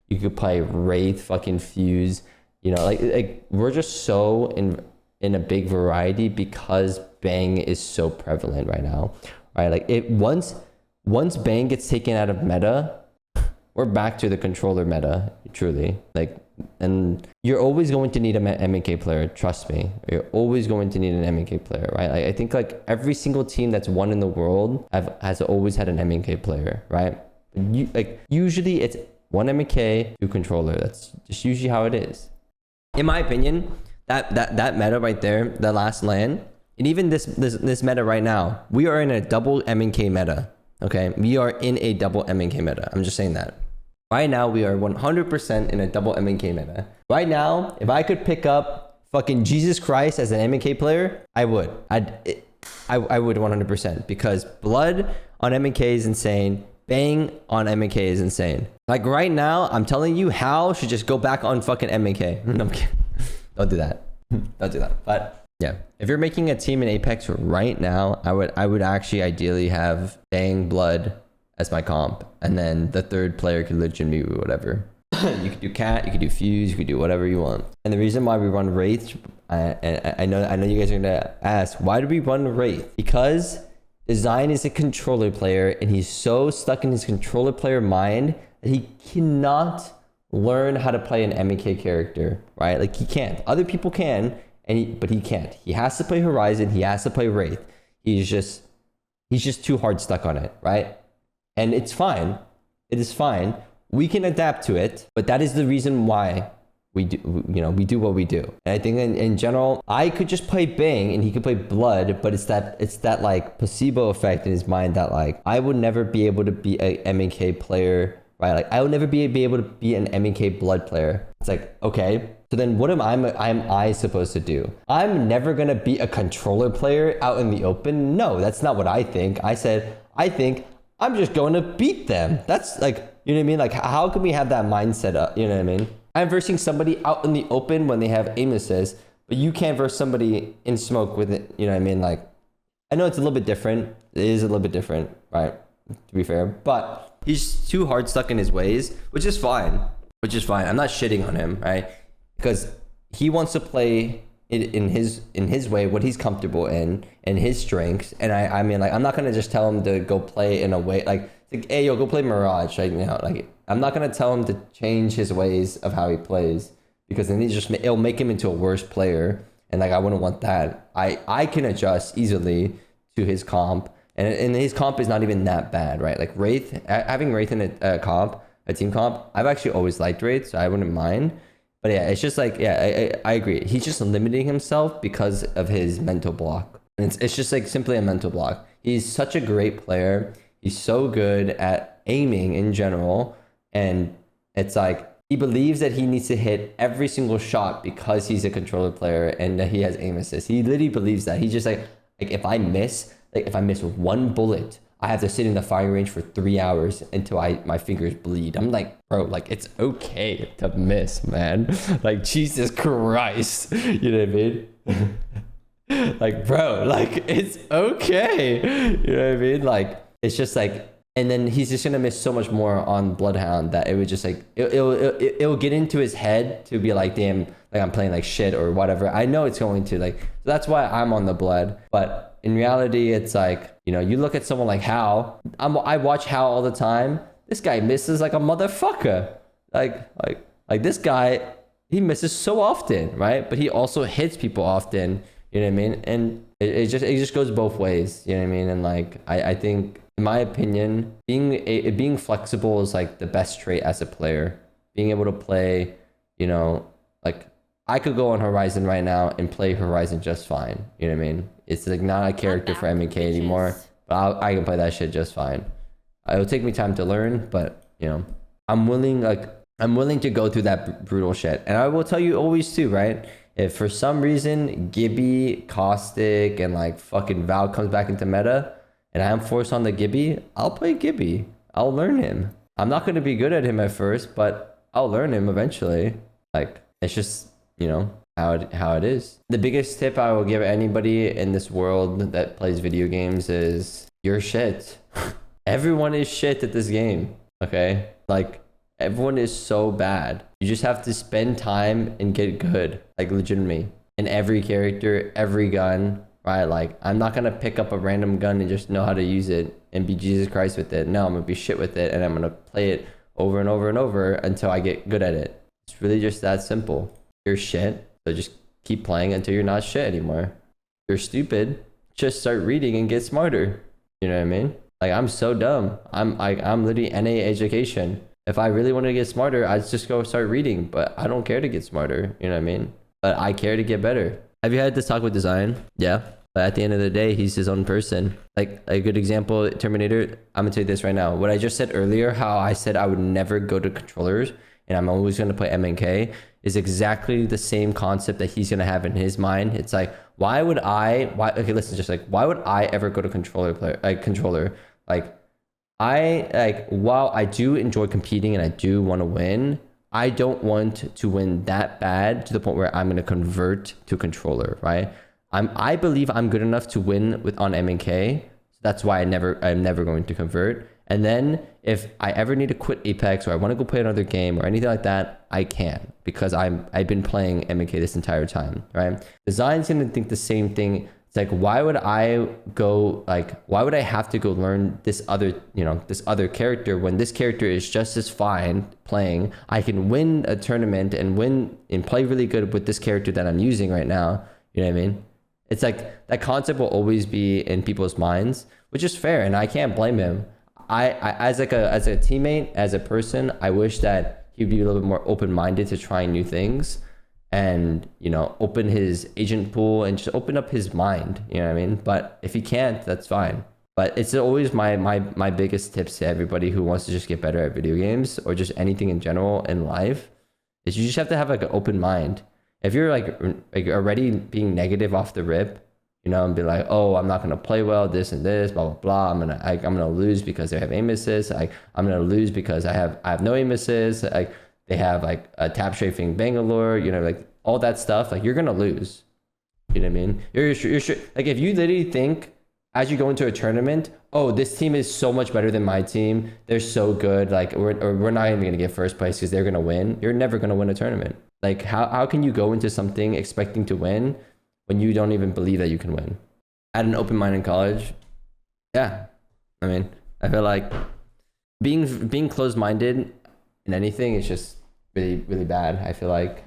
You could play Wraith, fucking Fuse. You know, like we're just so in a big variety because Bang is so prevalent right now, right? Like once Bang gets taken out of meta, we're back to the controller meta, truly. Like, and you're always going to need an MK player, trust me. You're always going to need an MK player, right? Like, I think like every single team that's won in the world has always had an MK player, right? Usually it's one MK, two controller. That's just usually how it is. In my opinion, that meta right there, the last LAN, and even this meta right now, we are in a double MK meta. Okay, we are in a double MK meta. I'm just saying that. Right now, we are 100% in a double MK meta. Right now, if I could pick up fucking Jesus Christ as an MK player, I would. I would 100% because blood on MK is insane. Bang on MK is insane. Like right now, I'm telling you, Hal should just go back on fucking MK. No, I'm kidding. Don't do that. Don't do that. But yeah, if you're making a team in Apex right now, I would actually ideally have Bang, Blood as my comp, and then the third player could legitimately be whatever. You could do Cat, you could do Fuse, you could do whatever you want. And the reason why we run Wraith, I know you guys are gonna ask, why do we run Wraith? Because Dezign is a controller player, and he's so stuck in his controller player mind that he cannot learn how to play an MK character, right? Like he can't. Other people can, but he can't. He has to play Horizon. He has to play Wraith. He's just too hard stuck on it, right? And it's fine. It is fine. We can adapt to it, but that is the reason why we do what we do. And I think in general, I could just play Bang and he could play Blood, but it's that like placebo effect in his mind that like I would never be able to be a MK player, right? Like I would never be able to be an MK Blood player. It's like, okay, so then what am I supposed to do? I'm never gonna be a controller player out in the open. No, that's not what I think. I think I'm just going to beat them. That's like, you know what I mean? Like, how can we have that mindset up? You know what I mean? I'm versing somebody out in the open when they have aim assist, but you can't verse somebody in smoke with it. You know what I mean? Like, I know it's a little bit different. It is a little bit different, right? To be fair, but he's too hard stuck in his ways, which is fine. I'm not shitting on him, right? Because he wants to play in his way, what he's comfortable in and his strengths. And I mean, like, I'm not gonna just tell him to go play in a way like, hey, yo, go play Mirage, like, you know, like I'm not gonna tell him to change his ways of how he plays, because then it'll make him into a worse player, and like I wouldn't want that. I can adjust easily to his comp, and his comp is not even that bad, right? Like Wraith, having Wraith in a team comp, I've actually always liked Wraith, so I wouldn't mind. But yeah, it's just like, yeah, I agree. He's just limiting himself because of his mental block. And it's just like simply a mental block. He's such a great player. He's so good at aiming in general. And it's like, he believes that he needs to hit every single shot because he's a controller player and that he has aim assist. He literally believes that. He's just like if I miss one bullet, I have to sit in the firing range for 3 hours until my fingers bleed. I'm like, bro, like it's okay to miss, man. Like Jesus Christ, you know what I mean? Like, bro, like it's okay, you know what I mean? Like it's just like, and then he's just gonna miss so much more on Bloodhound that it would just like it'll get into his head to be like, damn, like I'm playing like shit or whatever. I know it's going to, like, so that's why I'm on the Blood, but in reality, it's like, you know, you look at someone like Hal. I watch Hal all the time. This guy misses like a motherfucker. Like this guy, he misses so often, right? But he also hits people often. You know what I mean? And it just goes both ways. You know what I mean? And like I think, in my opinion, being flexible is like the best trait as a player. Being able to play, you know, like I could go on Horizon right now and play Horizon just fine. You know what I mean? It's like not a character for MK anymore, but I can play that shit just fine. It'll take me time to learn, but you know, I'm willing to go through that brutal shit. And I will tell you always too, right? If for some reason Gibby, Caustic, and like fucking Val comes back into meta, and I'm forced on the Gibby, I'll play Gibby. I'll learn him. I'm not going to be good at him at first, but I'll learn him eventually. Like, it's just, you know, how it is. The biggest tip I will give anybody in this world that plays video games is you're shit. Everyone is shit at this game, okay? Like, Everyone is so bad. You just have to spend time and get good, like legitimately. In every character, every gun, right? Like, I'm not gonna pick up a random gun and just know how to use it and be Jesus Christ with it. No, I'm gonna be shit with it and I'm gonna play it over and over and over until I get good at it. It's really just that simple. You're shit, so just keep playing until you're not shit anymore. You're stupid, just start reading and get smarter. You know what I mean? Like, I'm so dumb. I'm literally NA education. If I really wanted to get smarter, I'd just go start reading, but I don't care to get smarter. You know what I mean? But I care to get better. Have you had this talk with Dezign? Yeah. But at the end of the day, he's his own person. Like, a good example, Terminator, I'm gonna tell you this right now. What I just said earlier, how I said I would never go to controllers and I'm always gonna play MNK, is exactly the same concept that he's gonna have in his mind. It's like, why would I ever go to controller? While I do enjoy competing and I do want to win, I don't want to win that bad to the point where I'm going to convert to controller, right? I believe I'm good enough to win on MNK. So that's why I'm never going to convert. And then if I ever need to quit Apex or I want to go play another game or anything like that, I can, because I've been playing MNK this entire time, right? Design's going to think the same thing. It's like, why would I have to go learn this other character when this character is just as fine playing? I can win a tournament and play really good with this character that I'm using right now. You know what I mean? It's like that concept will always be in people's minds, which is fair, and I can't blame him. I as a teammate, as a person, I wish that he'd be a little bit more open-minded to trying new things. And, open his agent pool and just open up his mind, you know what I mean? But if he can't, that's fine. But it's always my biggest tips to everybody who wants to just get better at video games or just anything in general in life, is you just have to have like an open mind. If you're like already being negative off the rip, and be like, oh, I'm not gonna play well, this and this, blah blah blah. I'm gonna lose because they have aim assist. I'm gonna lose because I have no aim assist. They have like a tap strafing Bangalore, like all that stuff. Like, you're gonna lose. You know what I mean? You're sure. Like, if you literally think as you go into a tournament, oh, this team is so much better than my team, they're so good, like we're not even gonna get first place because they're gonna win. You're never gonna win a tournament. Like, how can you go into something expecting to win when you don't even believe that you can win? I had an open mind in college. Yeah, I mean, I feel like being closed-minded in anything is just really, really bad. I feel like,